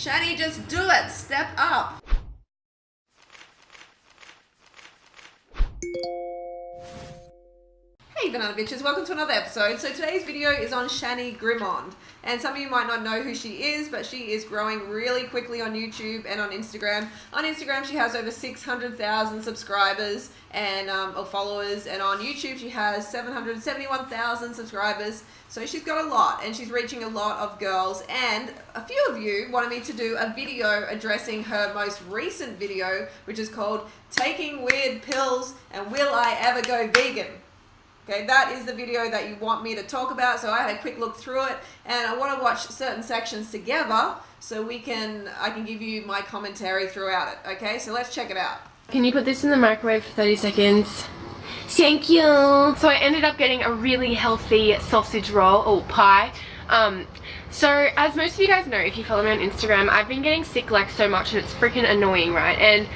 Shani, just do it. Step up. Hey banana bitches, welcome to another episode. So today's video is on Shani GRIMMOND, and some of you might not know who she is, but she is growing really quickly on YouTube and on Instagram. On Instagram she has over 600,000 subscribers and or followers, and on YouTube she has 771,000 subscribers. So she's got a lot and she's reaching a lot of girls, and a few of you wanted me to do a video addressing her most recent video, which is called Taking Weird Pills and Will I Ever Go Vegan? Okay, that is the video that you want me to talk about. So I had a quick look through it, and I want to watch certain sections together so I can give you my commentary throughout it. Okay, so let's check it out. Can you put this in the microwave for 30 seconds? Thank you. So I ended up getting a really healthy sausage roll or pie. So as most of you guys know, if you follow me on Instagram, I've been getting sick like so much, and it's freaking annoying, right? And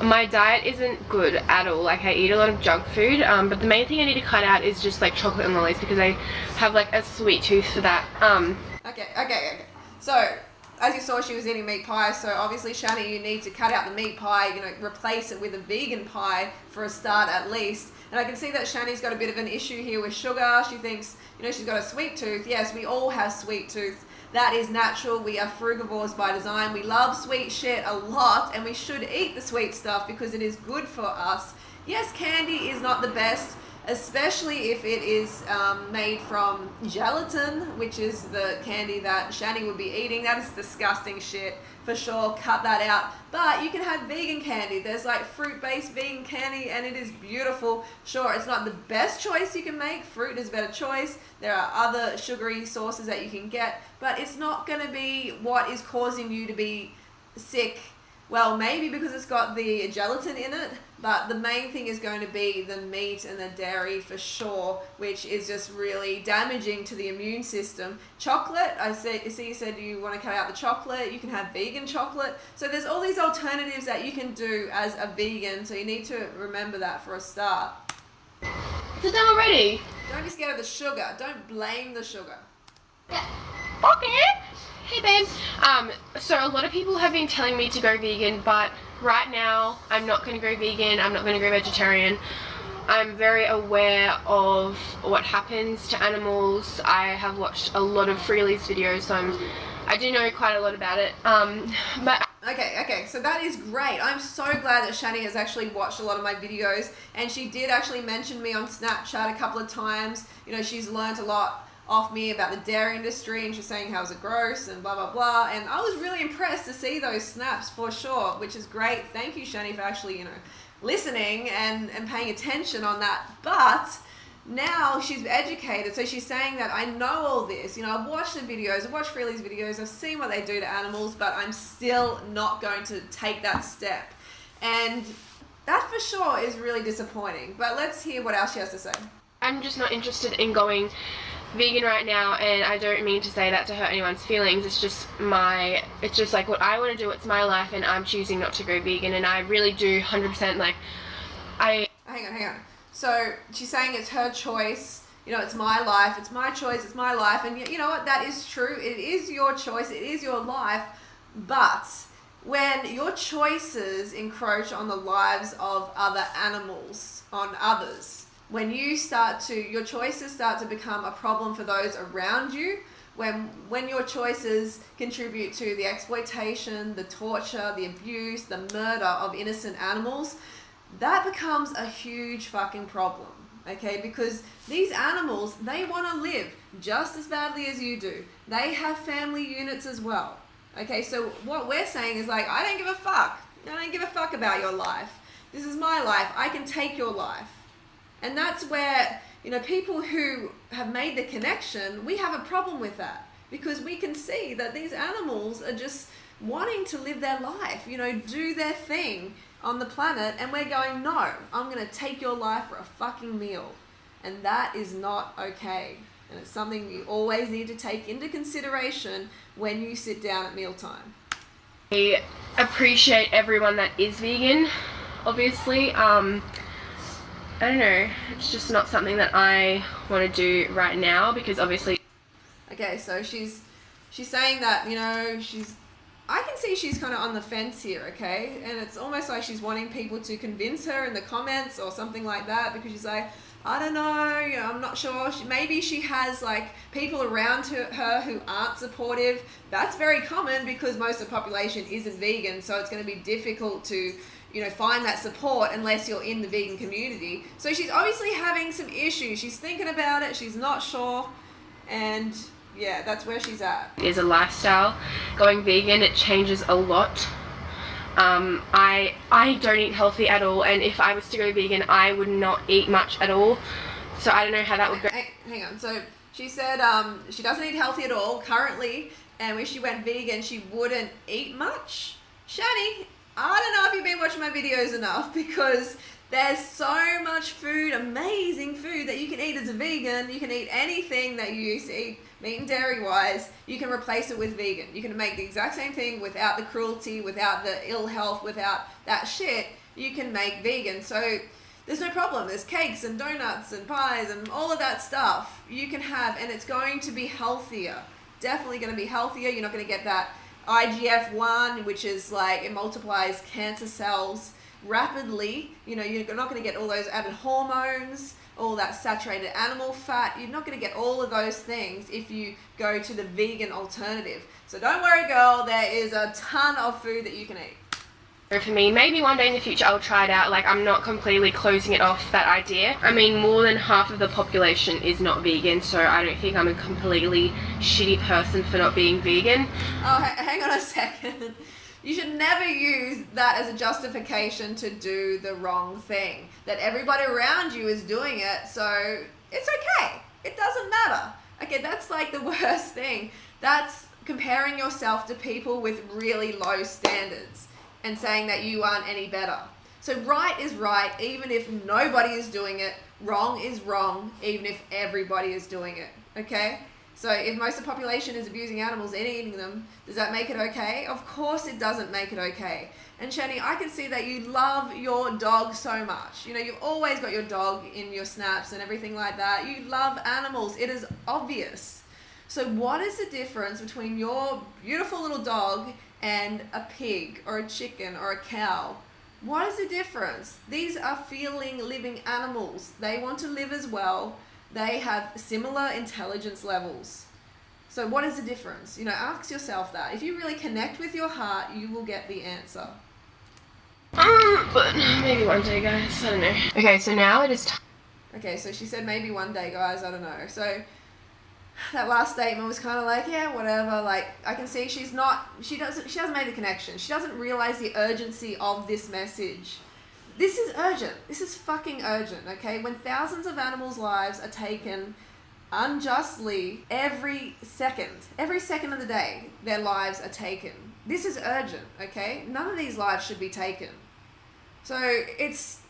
my diet isn't good at all. Like, I eat a lot of junk food, but the main thing I need to cut out is just like chocolate and lollies, because I have like a sweet tooth for that. Okay. So as you saw, she was eating meat pie. So obviously, Shani, you need to cut out the meat pie, replace it with a vegan pie for a start at least. And I can see that Shani's got a bit of an issue here with sugar. She thinks, she's got a sweet tooth. Yes, we all have sweet tooth. That is natural. We are frugivores by design. We love sweet shit a lot, and we should eat the sweet stuff because it is good for us. Yes, candy is not the best, especially if it is made from gelatin, which is the candy that Shani would be eating. That is disgusting shit, for sure. Cut that out. But you can have vegan candy. There's like fruit-based vegan candy, and it is beautiful. Sure, it's not the best choice you can make. Fruit is a better choice. There are other sugary sources that you can get, but it's not going to be what is causing you to be sick. Well, maybe because it's got the gelatin in it, but the main thing is going to be the meat and the dairy for sure, which is just really damaging to the immune system. Chocolate, I see you said you want to cut out the chocolate. You can have vegan chocolate. So there's all these alternatives that you can do as a vegan, so you need to remember that for a start. Is it done already? Don't be scared of the sugar. Don't blame the sugar. Yeah. Okay. Hey babe. So a lot of people have been telling me to go vegan, but right now I'm not going to go vegan. I'm not going to go vegetarian. I'm very aware of what happens to animals. I have watched a lot of Freely's videos, so I do know quite a lot about it. Okay, so that is great. I'm so glad that Shani has actually watched a lot of my videos, and she did actually mention me on Snapchat a couple of times. She's learned a lot off me about the dairy industry, and she's saying how is it gross and blah blah blah, and I was really impressed to see those snaps for sure, which is great. Thank you, Shani, for actually listening and paying attention on that. But now she's educated, so she's saying that I know all this. I've watched the videos, I've watched Freely's videos, I've seen what they do to animals, but I'm still not going to take that step, and that for sure is really disappointing. But let's hear what else she has to say. I'm just not interested in going vegan right now, and I don't mean to say that to hurt anyone's feelings. It's just like what I want to do. It's my life, and I'm choosing not to go vegan, and I really do 100% Hang on. So she's saying it's her choice. It's my life, it's my choice, it's my life, and you know what? That is true. It is your choice, it is your life, but when your choices encroach on the lives of other animals, on others, when your choices start to become a problem for those around you, when your choices contribute to the exploitation, the torture, the abuse, the murder of innocent animals, that becomes a huge fucking problem, okay? Because these animals, they want to live just as badly as you do. They have family units as well, okay? So what we're saying is I don't give a fuck. I don't give a fuck about your life. This is my life. I can take your life. And that's where, people who have made the connection, we have a problem with that, because we can see that these animals are just wanting to live their life, do their thing on the planet, and we're going, no, I'm going to take your life for a fucking meal. And that is not okay. And it's something you always need to take into consideration when you sit down at mealtime. I appreciate everyone that is vegan, obviously. I don't know, it's just not something that I want to do right now, because obviously... Okay, so she's saying that, I can can see she's kind of on the fence here, okay? And it's almost like she's wanting people to convince her in the comments or something like that, because she's like, I don't know, you know, I'm not sure. Maybe she has like people around her who aren't supportive. That's very common because most of the population isn't vegan, so it's going to be difficult to, you know, find that support unless you're in the vegan community. So she's obviously having some issues. She's thinking about it. She's not sure. And yeah, that's where she's at. It is a lifestyle. Going vegan, it changes a lot. I don't eat healthy at all, and if I was to go vegan, I would not eat much at all. So I don't know how that would go. Hang on. So she said she doesn't eat healthy at all currently, and if she went vegan, she wouldn't eat much. Shani, I don't know if you've been watching my videos enough, because there's so much food, amazing food that you can eat as a vegan. You can eat anything that you used to eat, meat and dairy wise. You can replace it with vegan. You can make the exact same thing without the cruelty, without the ill health, without that shit. You can make vegan. So there's no problem. There's cakes and donuts and pies and all of that stuff you can have, and it's going to be healthier. Definitely going to be healthier. You're not going to get that IGF-1, which is like, it multiplies cancer cells rapidly. You know, you're not going to get all those added hormones, all that saturated animal fat. You're not going to get all of those things if you go to the vegan alternative. So don't worry, girl, there is a ton of food that you can eat. For me, maybe one day in the future I'll try it out. Like, I'm not completely closing it off, that idea. I mean, more than half of the population is not vegan, so I don't think I'm a completely shitty person for not being vegan. Oh, hang on a second. You should never use that as a justification to do the wrong thing. That everybody around you is doing it, so it's okay. It doesn't matter. Okay, that's like the worst thing. That's comparing yourself to people with really low standards and saying that you aren't any better. So right is right, even if nobody is doing it. Wrong is wrong, even if everybody is doing it. Okay? So if most of the population is abusing animals and eating them, does that make it okay? Of course it doesn't make it okay. And Shani, I can see that you love your dog so much. You know, you've always got your dog in your snaps and everything like that. You love animals. It is obvious. So what is the difference between your beautiful little dog and a pig or a chicken or a cow? What is the difference? These are feeling, living animals. They want to live as well. They have similar intelligence levels. So what is the difference? You know, ask yourself that. If you really connect with your heart, you will get the answer. But maybe one day, guys. I don't know. Okay, so now it is time. Okay, so she said maybe one day, guys. I don't know. So that last statement was kind of like, yeah, whatever. Like, I can see she hasn't made the connection. She doesn't realize the urgency of this message. This is urgent. This is fucking urgent, okay? When thousands of animals' lives are taken unjustly every second of the day, their lives are taken. This is urgent, okay? None of these lives should be taken. So it's,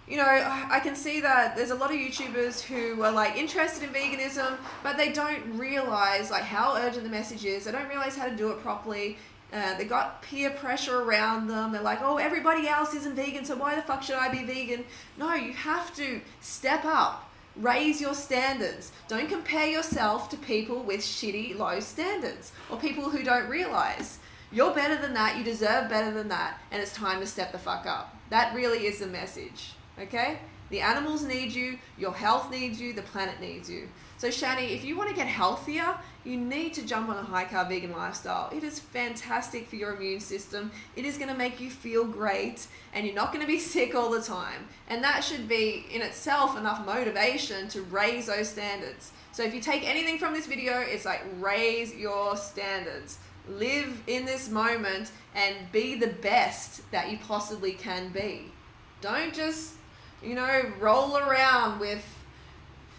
you know, I can see that there's a lot of YouTubers who are like interested in veganism, but they don't realize like how urgent the message is. They don't realize how to do it properly. They got peer pressure around them. They're like, oh, everybody else isn't vegan, so why the fuck should I be vegan? No, you have to step up, raise your standards. Don't compare yourself to people with shitty low standards or people who don't realize. You're better than that, you deserve better than that, and it's time to step the fuck up. That really is the message, okay? The animals need you, your health needs you, the planet needs you. So Shani, if you want to get healthier, you need to jump on a high-carb vegan lifestyle. It is fantastic for your immune system. It is going to make you feel great, and you're not going to be sick all the time. And that should be, in itself, enough motivation to raise those standards. So if you take anything from this video, it's like, raise your standards. Live in this moment and be the best that you possibly can be. Don't just, you know, roll around with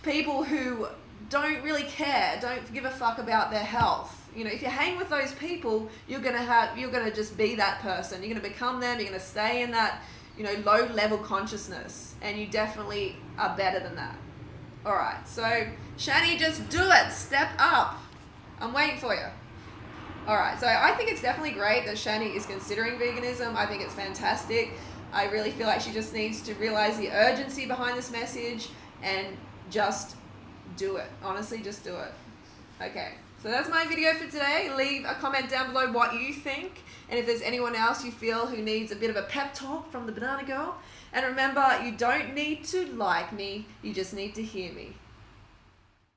people who don't really care, don't give a fuck about their health. You know, if you hang with those people, you're gonna just be that person. You're gonna become them. You're gonna stay in that, you know, low level consciousness, and you definitely are better than that. All right, so Shani, just do it. Step up. I'm waiting for you. All right, so I think it's definitely great that Shani is considering veganism. I think it's fantastic. I really feel like she just needs to realize the urgency behind this message and just do it. Honestly, just do it. Okay, so that's my video for today. Leave a comment down below what you think. And if there's anyone else you feel who needs a bit of a pep talk from the Banana Girl, and remember, you don't need to like me, you just need to hear me.